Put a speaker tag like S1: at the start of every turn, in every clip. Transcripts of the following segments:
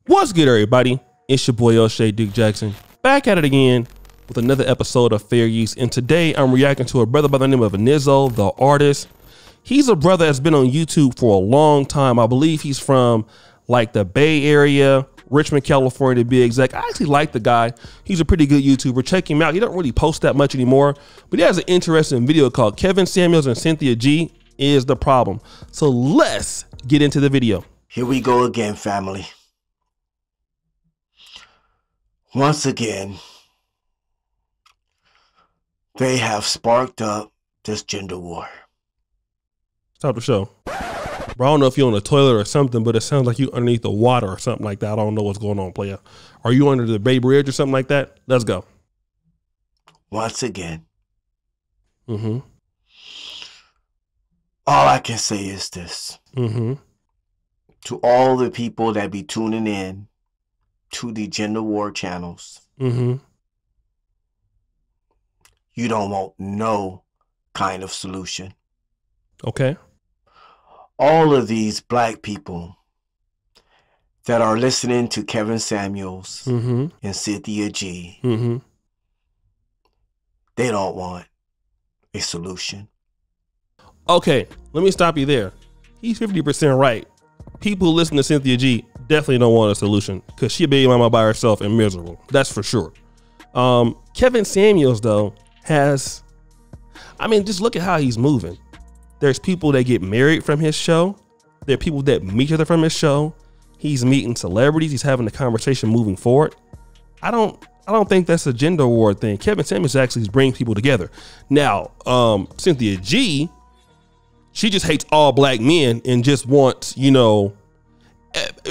S1: What's good, everybody? It's your boy O'Shea Duke Jackson, back at it again with another episode of Fair Use. And today I'm reacting to a brother by the name of Nizzo, the artist. He's a brother that's been on YouTube for a long time. I believe he's from like the Bay Area, Richmond, California to be exact. I actually like the guy. He's a pretty good YouTuber. Check him out. He don't really post that much anymore, but he has an interesting video called Kevin Samuels and Cynthia G is the Problem. So let's get into the video.
S2: Here we go again, family. Once again, they have sparked up this gender war.
S1: Stop the show. Bro, I don't know if you're on the toilet or something, but it sounds like you underneath the water or something like that. I don't know what's going on, player. Are you under the Bay Bridge or something like that? Let's go.
S2: Once again.
S1: Mm-hmm.
S2: All I can say is this.
S1: Mm-hmm.
S2: To all the people that be tuning in to the gender war channels,
S1: mm-hmm.
S2: you don't want no kind of solution.
S1: Okay.
S2: All of these black people that are listening to Kevin Samuels
S1: mm-hmm.
S2: and Cynthia G,
S1: mm-hmm.
S2: they don't want a solution.
S1: Okay, let me stop you there. He's 50% right. People who listen to Cynthia G definitely don't want a solution because she'll be mama by herself and miserable. That's for sure. Kevin Samuels, though, has, I mean, just look at how he's moving. There's people that get married from his show. There are people that meet each other from his show. He's meeting celebrities. He's having a conversation moving forward. I don't think that's a gender war thing. Kevin Samuels actually brings people together. Now, Cynthia G, she just hates all black men and just wants, you know,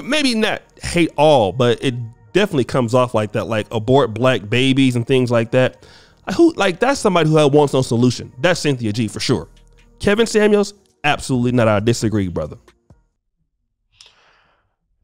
S1: maybe not hate all, but it definitely comes off like that, like abort black babies and things like that. Like that's somebody who wants no solution. That's Cynthia G for sure. Kevin Samuels, absolutely not. I disagree, brother.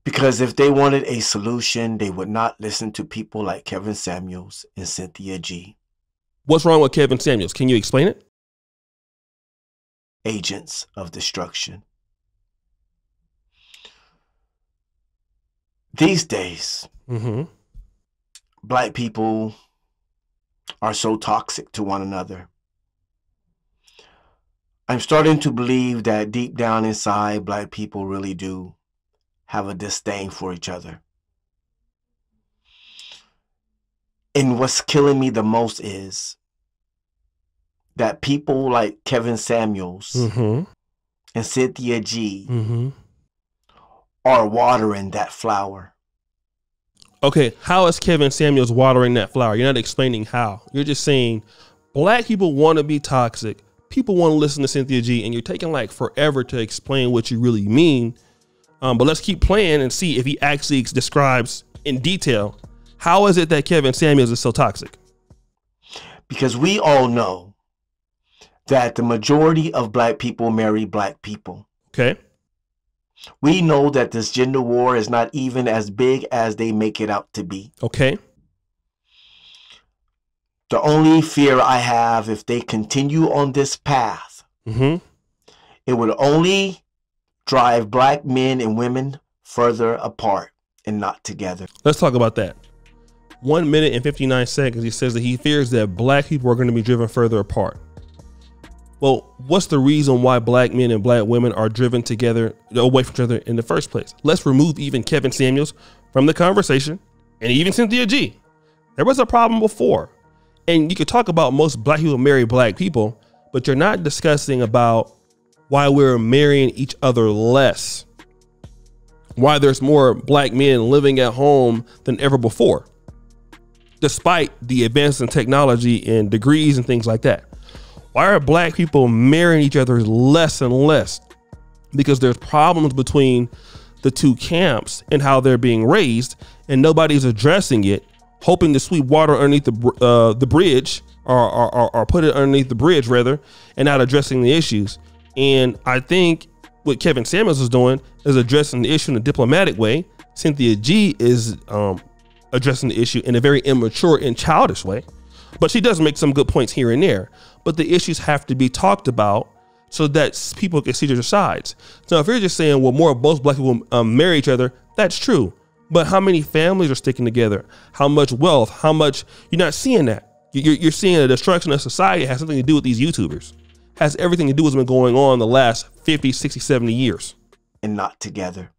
S2: Because if they wanted a solution, they would not listen to people like Kevin Samuels and Cynthia G.
S1: What's wrong with Kevin Samuels? Can you explain it?
S2: Agents of destruction. These days,
S1: mm-hmm.
S2: black people are so toxic to one another. I'm starting to believe that deep down inside, black people really do have a disdain for each other. And what's killing me the most is that people like Kevin Samuels
S1: mm-hmm.
S2: and Cynthia G
S1: mm-hmm.
S2: are watering that flower.
S1: Okay, how is Kevin Samuels watering that flower? You're not explaining how. You're just saying black people want to be toxic. People want to listen to Cynthia G, and you're taking like forever to explain what you really mean. But let's keep playing and see if he actually describes in detail how is it that Kevin Samuels is so toxic.
S2: Because we all know that the majority of black people marry black people.
S1: Okay.
S2: We know that this gender war is not even as big as they make it out to be.
S1: Okay.
S2: The only fear I have, if they continue on this path,
S1: mm-hmm.
S2: it would only drive black men and women further apart and not together.
S1: Let's talk about that. 1 minute and 59 seconds. He says that he fears that black people are going to be driven further apart. Well, what's the reason why black men and black women are driven together away from each other in the first place? Let's remove even Kevin Samuels from the conversation and even Cynthia G. There was a problem before. And you could talk about most black people marry black people, but you're not discussing about why we're marrying each other less. Why there's more black men living at home than ever before, despite the advances in technology and degrees and things like that. Why are black people marrying each other less and less? Because there's problems between the two camps and how they're being raised, and nobody's addressing it, hoping to sweep water underneath the bridge or put it underneath the bridge rather, and not addressing the issues. And I think what Kevin Samuels is doing is addressing the issue in a diplomatic way. Cynthia G is addressing the issue in a very immature and childish way, but she does make some good points here and there. But the issues have to be talked about so that people can see their sides. So if you're just saying, well, more of both black people marry each other, that's true. But how many families are sticking together? How much wealth? How much? You're not seeing that. You're seeing the destruction of society has something to do with these YouTubers. Has everything to do with what's been going on the last 50, 60, 70 years.
S2: And not together.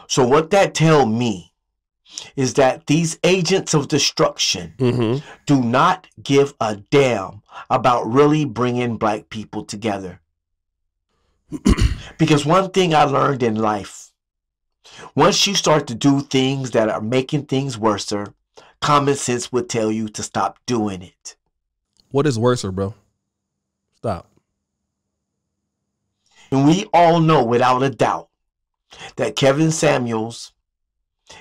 S2: So what that tell me is that these agents of destruction do not give a damn about really bringing black people together. Because one thing I learned in life, once you start to do things that are making things worse, common sense would tell you to stop doing it.
S1: What is worser, bro? Stop.
S2: And we all know without a doubt that Kevin Samuels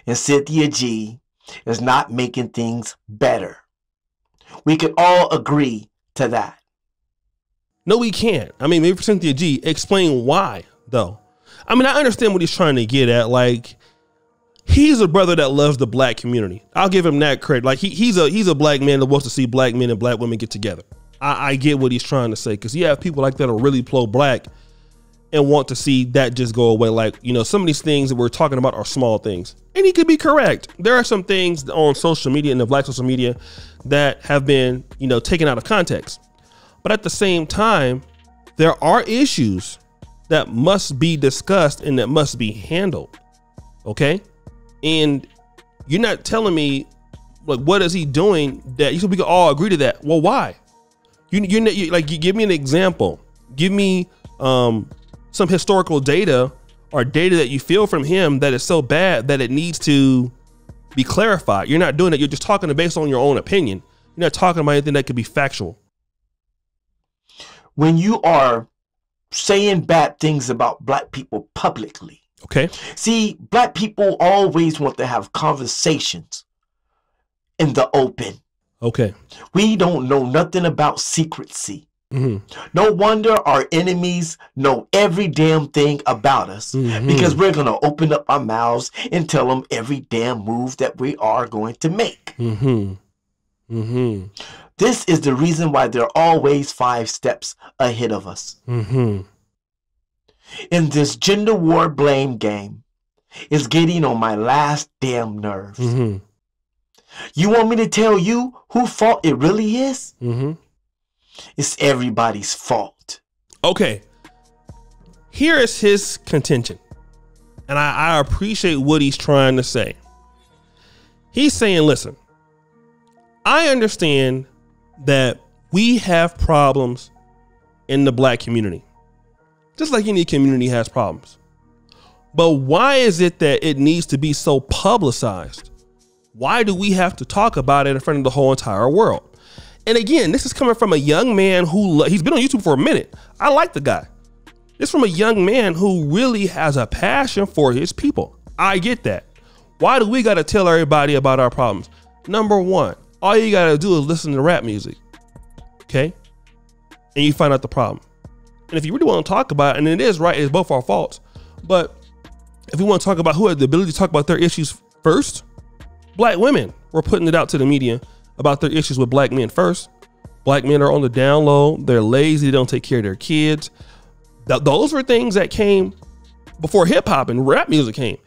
S2: and Cynthia G is not making things better. We could all agree to that.
S1: No, we can't. I mean, maybe for Cynthia G, explain why, though. I mean, I understand what he's trying to get at. Like, he's a brother that loves the black community. I'll give him that credit. Like, he's a black man that wants to see black men and black women get together. I get what he's trying to say, because you have people like that are really pro-black and want to see that just go away. Like, you know, some of these things that we're talking about are small things. And he could be correct. There are some things on social media and the black social media that have been, you know, taken out of context. But at the same time, there are issues that must be discussed and that must be handled. Okay? And you're not telling me, like, what is he doing that we can all agree to that? Well, why? You give me an example. Give me some historical data or data that you feel from him that is so bad that it needs to be clarified. You're not doing it. You're just talking based on your own opinion. You're not talking about anything that could be factual.
S2: When you are saying bad things about black people publicly,
S1: okay.
S2: See, black people always want to have conversations in the open.
S1: Okay.
S2: We don't know nothing about secrecy. No wonder our enemies know every damn thing about us, because we're going to open up our mouths and tell them every damn move that we are going to make. This is the reason why they're always 5 steps ahead of us. In this gender war blame game is getting on my last damn nerves. You want me to tell you whose fault it really is? It's everybody's fault.
S1: Okay. Here is his contention. And I appreciate what he's trying to say. He's saying, listen, I understand that we have problems in the black community, just like any community has problems. But why is it that it needs to be so publicized? Why do we have to talk about it in front of the whole entire world? And again, this is coming from a young man who he's been on YouTube for a minute. I like the guy. This is from a young man who really has a passion for his people. I get that. Why do we got to tell everybody about our problems? Number one, all you got to do is listen to rap music. Okay. And you find out the problem. And if you really want to talk about it, and it is right, it's both our faults. But if we want to talk about who had the ability to talk about their issues first, black women were putting it out to the media about their issues with black men first. Black men are on the down low. They're lazy. They don't take care of their kids. Those were things that came before hip hop and rap music came.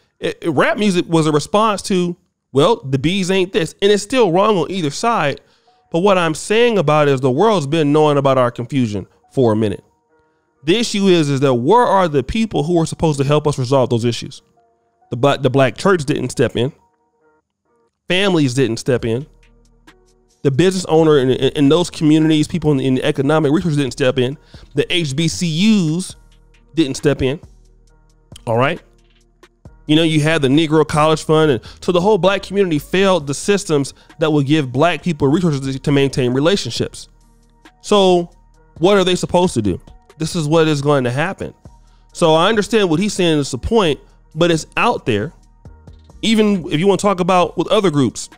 S1: Rap music was a response to, well, the bees ain't this. And it's still wrong on either side. But what I'm saying about it is the world's been knowing about our confusion for a minute. The issue is that where are the people who are supposed to help us resolve those issues? The black church didn't step in. Families didn't step in. The business owner in those communities, people in the economic research didn't step in. The HBCUs didn't step in. All right. You know, you had the Negro College Fund. And so the whole black community failed the systems that would give black people resources to maintain relationships. So what are they supposed to do? This is what is going to happen. So I understand what he's saying is the point, but it's out there. Even if you want to talk about with other groups,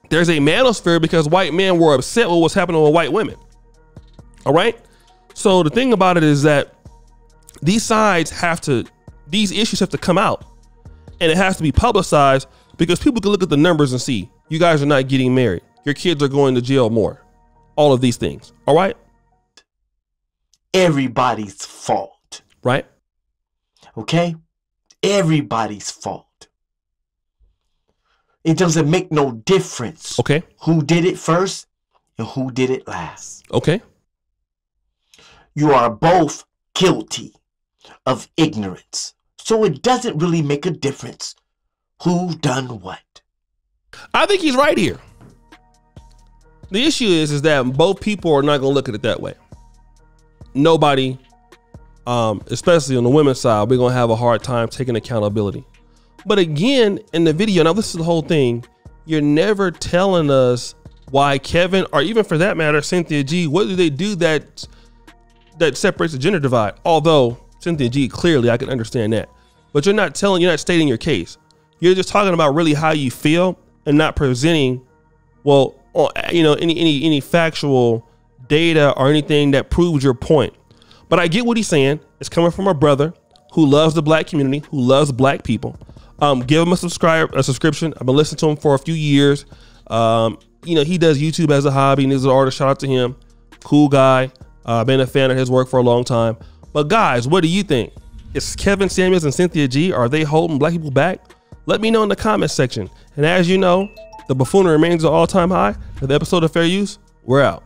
S1: there's a manosphere because white men were upset with what's happening with white women. All right. So the thing about it is that these issues have to come out, and it has to be publicized because people can look at the numbers and see you guys are not getting married. Your kids are going to jail more. All of these things. All right.
S2: Everybody's fault.
S1: Right.
S2: Okay. everybody's fault. It doesn't make no difference.
S1: Okay.
S2: Who did it first and who did it last.
S1: Okay.
S2: You are both guilty of ignorance. So it doesn't really make a difference who done what.
S1: I think he's right here. The issue is that both people are not going to look at it that way. Nobody, especially on the women's side, we're going to have a hard time taking accountability. But again, in the video, now this is the whole thing, you're never telling us why Kevin, or even for that matter, Cynthia G, what do they do that separates the gender divide? Although Cynthia G, clearly I can understand that. But you're not stating your case. You're just talking about really how you feel and not presenting, well, any factual data or anything that proves your point. But I get what he's saying. It's coming from a brother who loves the black community, who loves black people. Give him a subscription. I've been listening to him for a few years. He does YouTube as a hobby, and he's an artist. Shout out to him. Cool guy. Been a fan of his work for a long time. But guys, what do you think? Is Kevin Samuels and Cynthia G, are they holding black people back? Let me know in the comment section. And as you know, the buffoonery remains an all-time high. For the episode of Fair Use, we're out.